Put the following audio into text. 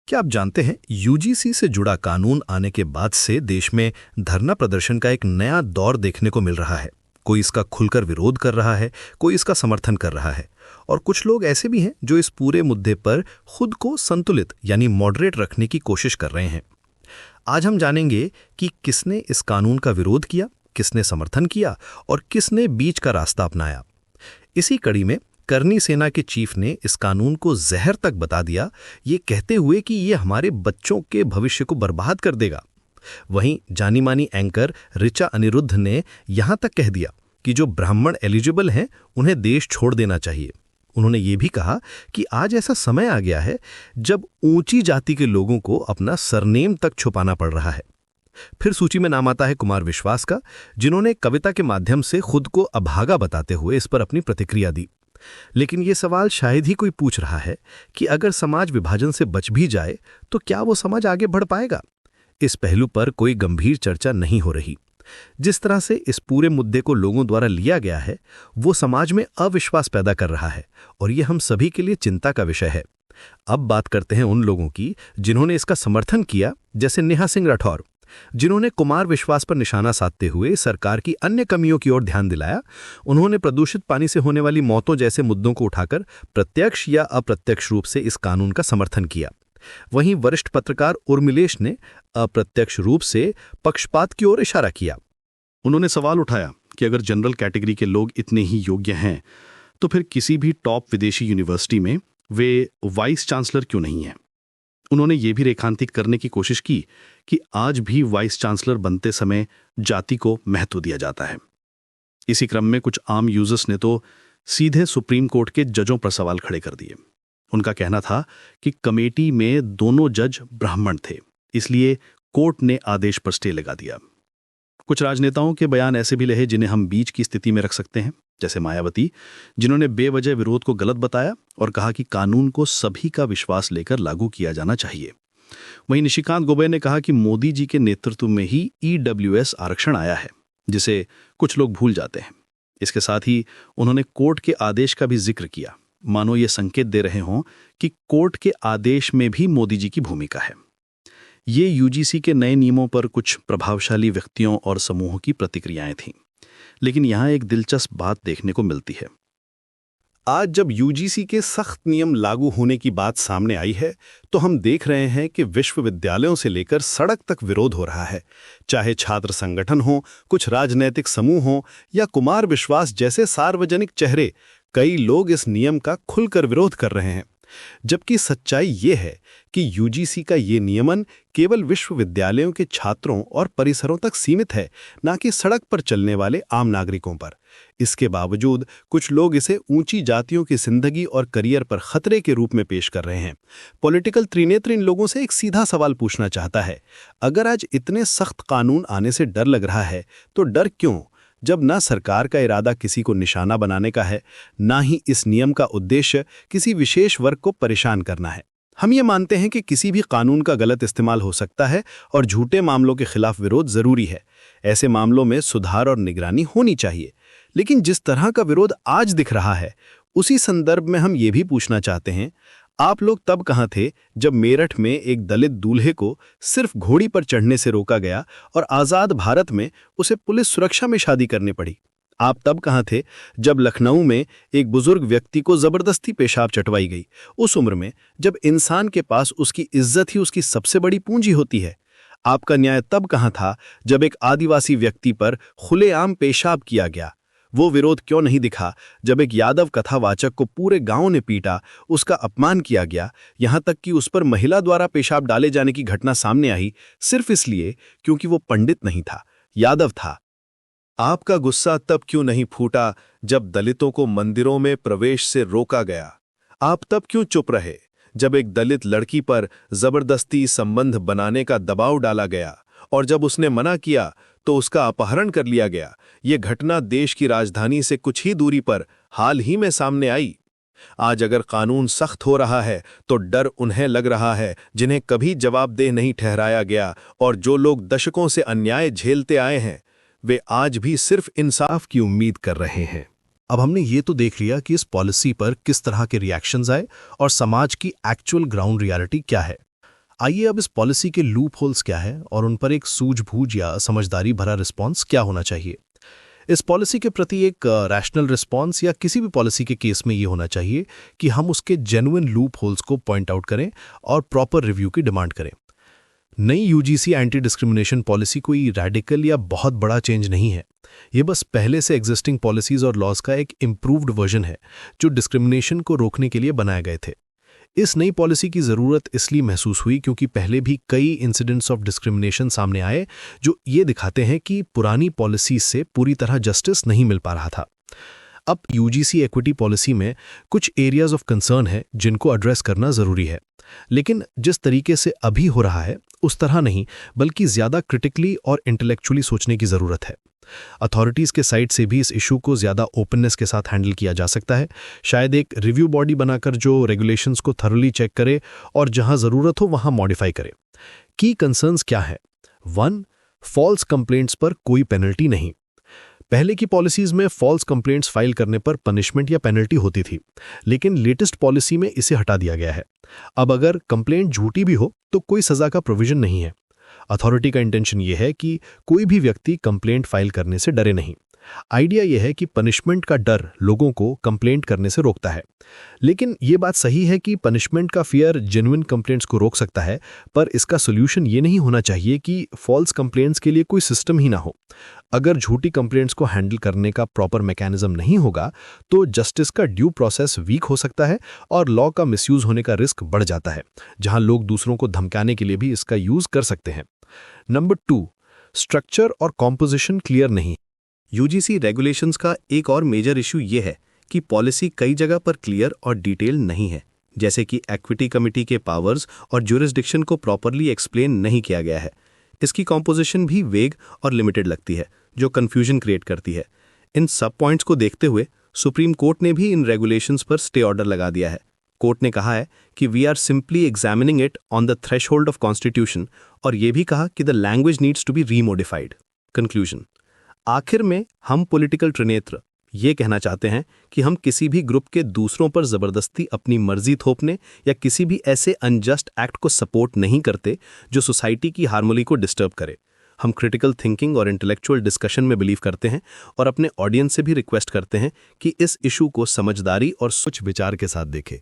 क्या आप जानते हैं यूजीसी से जुड़ा कानून आने के बाद से देश में धरना प्रदर्शन का एक नया दौर देखने को मिल रहा है। कोई इसका खुलकर विरोध कर रहा है, कोई इसका समर्थन कर रहा है और कुछ लोग ऐसे भी हैं जो इस पूरे मुद्दे पर खुद को संतुलित यानी मॉडरेट रखने की कोशिश कर रहे हैं। आज हम जानेंगे कि किसने इस कानून का विरोध किया, किसने समर्थन किया और किसने बीच का रास्ता अपनाया। इसी कड़ी में करनी सेना के चीफ ने इस कानून को जहर तक बता दिया, ये कहते हुए कि ये हमारे बच्चों के भविष्य को बर्बाद कर देगा। वहीं जानी मानी एंकर ऋचा अनिरुद्ध ने यहां तक कह दिया कि जो ब्राह्मण एलिजिबल हैं उन्हें देश छोड़ देना चाहिए। उन्होंने ये भी कहा कि आज ऐसा समय आ गया है जब ऊंची जाति के लोगों को अपना सरनेम तक छुपाना पड़ रहा है। फिर सूची में नाम आता है कुमार विश्वास का, जिन्होंने कविता के माध्यम से खुद को अभागा बताते हुए इस पर अपनी प्रतिक्रिया दी। लेकिन ये सवाल शायद ही कोई पूछ रहा है कि अगर समाज विभाजन से बच भी जाए तो क्या वो समाज आगे बढ़ पाएगा। इस पहलू पर कोई गंभीर चर्चा नहीं हो रही। जिस तरह से इस पूरे मुद्दे को लोगों द्वारा लिया गया है वो समाज में अविश्वास पैदा कर रहा है और ये हम सभी के लिए चिंता का विषय है। अब बात करते हैं उन लोगों की जिन्होंने इसका समर्थन किया, जैसे नेहा सिंह राठौर, जिन्होंने कुमार विश्वास पर निशाना साधते हुए सरकार की अन्य कमियों की ओर ध्यान दिलाया। उन्होंने प्रदूषित पानी से होने वाली मौतों जैसे मुद्दों को उठाकर प्रत्यक्ष या अप्रत्यक्ष रूप से इस कानून का समर्थन किया। वहीं वरिष्ठ पत्रकार उर्मिलेश ने अप्रत्यक्ष रूप से पक्षपात की ओर इशारा किया। उन्होंने सवाल उठाया कि अगर जनरल कैटेगरी के लोग इतने ही योग्य हैं तो फिर किसी भी टॉप विदेशी यूनिवर्सिटी में वे वाइस चांसलर क्यों नहीं हैं। उन्होंने ये भी रेखांकित करने की कोशिश की कि आज भी वाइस चांसलर बनते समय जाति को महत्व दिया जाता है। इसी क्रम में कुछ आम यूजर्स ने तो सीधे सुप्रीम कोर्ट के जजों पर सवाल खड़े कर दिए। उनका कहना था कि कमेटी में दोनों जज ब्राह्मण थे, इसलिए कोर्ट ने आदेश पर स्टे लगा दिया। कुछ राजनेताओं के बयान ऐसे भी रहे जिन्हें हम बीच की स्थिति में रख सकते हैं, जैसे मायावती, जिन्होंने बेवजह विरोध को गलत बताया और कहा कि कानून को सभी का विश्वास लेकर लागू किया जाना चाहिए। वहीं निशिकांत गोबे ने कहा कि मोदी जी के नेतृत्व में ही ईडब्ल्यूएस आरक्षण आया है, जिसे कुछ लोग भूल जाते हैं। इसके साथ ही उन्होंने कोर्ट के आदेश का भी जिक्र किया, मानो ये संकेत दे रहे हों कि कोर्ट के आदेश में भी मोदी जी की भूमिका है। ये यूजीसी के नए नियमों पर कुछ प्रभावशाली व्यक्तियों और समूहों की प्रतिक्रियाएं थीं। लेकिन यहां एक दिलचस्प बात देखने को मिलती है। आज जब यूजीसी के सख्त नियम लागू होने की बात सामने आई है तो हम देख रहे हैं कि विश्वविद्यालयों से लेकर सड़क तक विरोध हो रहा है। चाहे छात्र संगठन हो, कुछ राजनैतिक समूह हो या कुमार विश्वास जैसे सार्वजनिक चेहरे, कई लोग इस नियम का खुलकर विरोध कर रहे हैं। जबकि सच्चाई ये है कि यूजीसी का ये नियमन केवल विश्वविद्यालयों के छात्रों और परिसरों तक सीमित है, न कि सड़क पर चलने वाले आम नागरिकों पर। इसके बावजूद कुछ लोग इसे ऊंची जातियों की जिंदगी और करियर पर खतरे के रूप में पेश कर रहे हैं। पॉलिटिकल त्रिनेत्र इन लोगों से एक सीधा सवाल पूछना चाहता है, अगर आज इतने सख्त कानून आने से डर लग रहा है तो डर क्यों, जब ना सरकार का इरादा किसी को निशाना बनाने का है, ना ही इस नियम का उद्देश्य किसी विशेष वर्ग को परेशान करना है। हम ये मानते हैं कि किसी भी कानून का गलत इस्तेमाल हो सकता है और झूठे मामलों के खिलाफ विरोध जरूरी है। ऐसे मामलों में सुधार और निगरानी होनी चाहिए। लेकिन जिस तरह का विरोध आज दिख रहा है, उसी संदर्भ में हम ये भी पूछना चाहते हैं, आप लोग तब कहाँ थे जब मेरठ में एक दलित दूल्हे को सिर्फ घोड़ी पर चढ़ने से रोका गया और आज़ाद भारत में उसे पुलिस सुरक्षा में शादी करनी पड़ी? आप तब कहाँ थे जब लखनऊ में एक बुजुर्ग व्यक्ति को जबरदस्ती पेशाब चटवाई गई, उस उम्र में जब इंसान के पास उसकी इज्जत ही उसकी सबसे बड़ी पूंजी होती है? आपका न्याय तब कहाँ था जब एक आदिवासी व्यक्ति पर खुलेआम पेशाब किया गया? वो विरोध क्यों नहीं दिखा जब एक यादव कथावाचक को पूरे गांव ने पीटा, उसका अपमान किया गया, यहां तक कि उस पर महिला द्वारा पेशाब डाले जाने की घटना सामने आई, सिर्फ इसलिए क्योंकि वो पंडित नहीं था, यादव था? आपका गुस्सा तब क्यों नहीं फूटा जब दलितों को मंदिरों में प्रवेश से रोका गया? आप तब क्यों चुप रहे जब एक दलित लड़की पर जबरदस्ती संबंध बनाने का दबाव डाला गया और जब उसने मना किया तो उसका अपहरण कर लिया गया? ये घटना देश की राजधानी से कुछ ही दूरी पर हाल ही में सामने आई। आज अगर कानून सख्त हो रहा है तो डर उन्हें लग रहा है जिन्हें कभी जवाबदेह नहीं ठहराया गया, और जो लोग दशकों से अन्याय झेलते आए हैं वे आज भी सिर्फ इंसाफ की उम्मीद कर रहे हैं। अब हमने ये तो देख लिया कि इस पॉलिसी पर किस तरह के रिएक्शंस आए और समाज की एक्चुअल ग्राउंड रियलिटी क्या है। आइए अब इस पॉलिसी के लूप होल्स क्या है और उन पर एक सूझबूझ या समझदारी भरा रिस्पॉन्स क्या होना चाहिए। इस पॉलिसी के प्रति एक रैशनल रिस्पॉन्स या किसी भी पॉलिसी के केस में ये होना चाहिए कि हम उसके जेन्युइन लूप होल्स को पॉइंट आउट करें और प्रॉपर रिव्यू की डिमांड करें। नई यूजीसी एंटी डिस्क्रिमिनेशन पॉलिसी कोई रैडिकल या बहुत बड़ा चेंज नहीं है। ये बस पहले से एग्जिस्टिंग पॉलिसीज और लॉज का एक इम्प्रूव्ड वर्जन है जो डिस्क्रिमिनेशन को रोकने के लिए बनाए गए थे। इस नई पॉलिसी की ज़रूरत इसलिए महसूस हुई क्योंकि पहले भी कई इंसिडेंट्स ऑफ डिस्क्रिमिनेशन सामने आए जो ये दिखाते हैं कि पुरानी पॉलिसीज से पूरी तरह जस्टिस नहीं मिल पा रहा था। अब यूजीसी इक्विटी पॉलिसी में कुछ एरियाज ऑफ कंसर्न है जिनको एड्रेस करना ज़रूरी है, लेकिन जिस तरीके से अभी हो रहा है उस तरह नहीं, बल्कि ज़्यादा क्रिटिकली और इंटेलेक्चुअली सोचने की ज़रूरत है। अथॉरिटीज़ के साइड से भी इस इशू को ज़्यादा ओपननेस के साथ हैंडल किया जा सकता है। शायद एक रिव्यू बॉडी बनाकर जो रेगुलेशंस को थरोली चेक करे और जहां ज़रूरत हो वहां मॉडिफाई करे। की कंसर्न्स क्या है? 1. फॉल्स कंप्लेंट्स पर कोई पेनल्टी नहीं। पहले की पॉलिसीज में फॉल्स कंप्लेंट्स फाइल करने पर पनिशमेंट या पेनल्टी होती थी, लेकिन लेटेस्ट पॉलिसी में इसे हटा दिया गया है। अब अगर कंप्लेंट झूठी भी हो तो कोई सज़ा का प्रोविजन नहीं है। अथॉरिटी का इंटेंशन ये है कि कोई भी व्यक्ति कंप्लेंट फाइल करने से डरे नहीं। आइडिया यह है कि पनिशमेंट का डर लोगों को कंप्लेंट करने से रोकता है। लेकिन ये बात सही है कि पनिशमेंट का फियर जेन्युइन कंप्लेंट्स को रोक सकता है, पर इसका सोल्यूशन ये नहीं होना चाहिए कि फॉल्स कंप्लेंट्स के लिए कोई सिस्टम ही ना हो। अगर झूठी कंप्लेंट्स को हैंडल करने का प्रॉपर मैकेनिज्म नहीं होगा तो जस्टिस का ड्यू प्रोसेस वीक हो सकता है और लॉ का मिसयूज होने का रिस्क बढ़ जाता है, जहां लोग दूसरों को धमकाने के लिए भी इसका यूज कर सकते हैं। नंबर 2, स्ट्रक्चर और कॉम्पोजिशन क्लियर नहीं। यूजीसी रेगुलेशंस का एक और मेजर इशू ये है कि पॉलिसी कई जगह पर क्लियर और डिटेल नहीं है, जैसे कि एक्विटी कमिटी के पावर्स और ज्यूरिसडिक्शन को प्रॉपरली एक्सप्लेन नहीं किया गया है। इसकी कॉम्पोजिशन भी वेग और लिमिटेड लगती है, जो कन्फ्यूजन क्रिएट करती है। इन सब पॉइंट्स को देखते हुए सुप्रीम कोर्ट ने भी इन रेगुलेशंस पर स्टे ऑर्डर लगा दिया है। कोर्ट ने कहा है कि we are simply examining it on the threshold of constitution, और ये भी कहा कि the language needs to be remodified. Conclusion, आखिर में हम पॉलिटिकल त्रिनेत्र ये कहना चाहते हैं कि हम किसी भी ग्रुप के दूसरों पर जबरदस्ती अपनी मर्जी थोपने या किसी भी ऐसे अनजस्ट एक्ट को सपोर्ट नहीं करते जो सोसाइटी की हार्मोनी को डिस्टर्ब करे। हम क्रिटिकल थिंकिंग और इंटेलेक्चुअल डिस्कशन में बिलीव करते हैं और अपने ऑडियंस से भी रिक्वेस्ट करते हैं कि इस इशू को समझदारी और सोच विचार के साथ देखें।